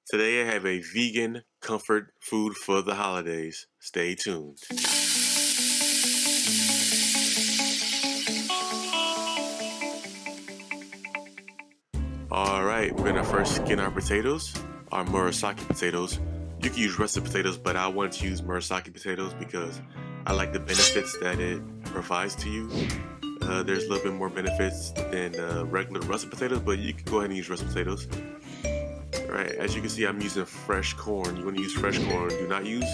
Today I have a vegan comfort food for the holidays. Stay tuned. Alright, we're gonna first skin our potatoes, our Murasaki potatoes. You can use russet potatoes, but I want to use Murasaki potatoes because I like the benefits that it provides to you. There's a little bit more benefits than regular russet potatoes, but you can go ahead and use russet potatoes. Alright, as you can see, I'm using fresh corn. You want to use fresh corn. Do not use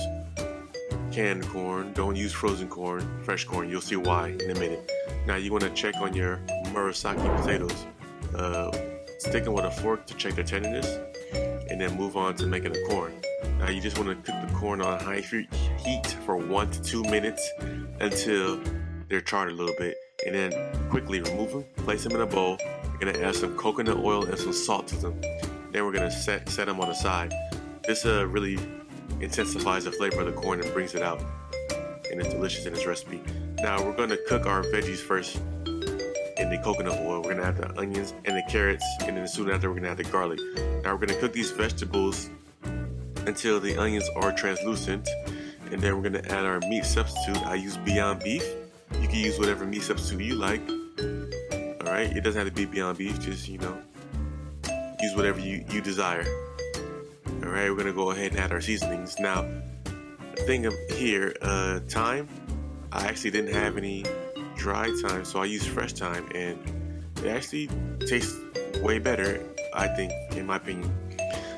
canned corn. Don't use frozen corn. Fresh corn. You'll see why in a minute. Now you want to check on your Murasaki potatoes. Stick them with a fork to check their tenderness, and then move on to making the corn. Now you just want to cook the corn on high heat for 1 to 2 minutes until they're charred a little bit, and then quickly remove them, place them in a bowl. You're going to add some coconut oil and some salt to them. Then we're going to set them on the side. This really intensifies the flavor of the corn and brings it out, and it's delicious in this recipe. Now we're going to cook our veggies first in the coconut oil. We're going to add the onions and the carrots, and then soon after we're going to add the garlic. Now we're going to cook these vegetables until the onions are translucent, and then we're going to add our meat substitute. I use Beyond Beef. You can use whatever meat substitute you like. Alright, it doesn't have to be Beyond Beef, just use whatever you desire. Alright, we're going to go ahead and add our seasonings. Now, the thing here, thyme, I actually didn't have any dry thyme, so I use fresh thyme, and it actually tastes way better, I think, in my opinion.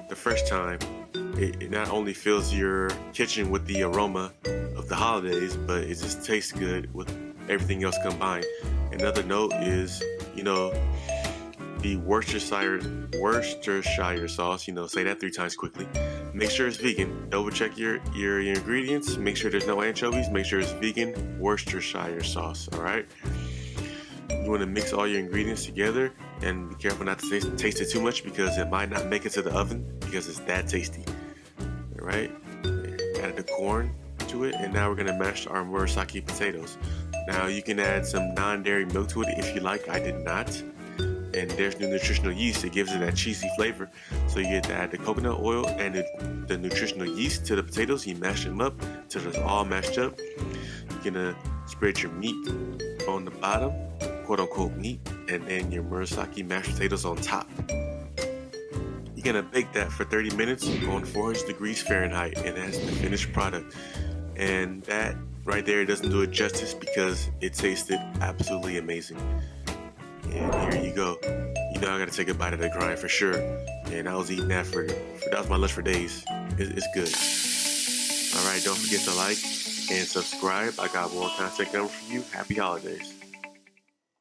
The fresh thyme, it not only fills your kitchen with the aroma of the holidays, but it just tastes good with everything else combined. Another note is, the Worcestershire sauce, say that 3 times quickly. Make sure it's vegan. Double check your ingredients. Make sure there's no anchovies. Make sure it's vegan Worcestershire sauce, alright? You want to mix all your ingredients together and be careful not to taste it too much because it might not make it to the oven because it's that tasty. Alright? Added the corn to it, and now we're going to mash our Murasaki potatoes. Now you can add some non-dairy milk to it if you like. I did not. And there's the nutritional yeast. It gives it that cheesy flavor. So you get to add the coconut oil and the nutritional yeast to the potatoes. You mash them up till it's all mashed up. You're gonna spread your meat on the bottom, quote unquote meat, and then your Murasaki mashed potatoes on top. You're gonna bake that for 30 minutes on 400 degrees Fahrenheit, and that's the finished product. And that right there doesn't do it justice because it tasted absolutely amazing. And here you go. I gotta take a bite of the grind for sure. And I was eating that that was my lunch for days. It's good. Alright, don't forget to like and subscribe. I got more content coming for you. Happy holidays.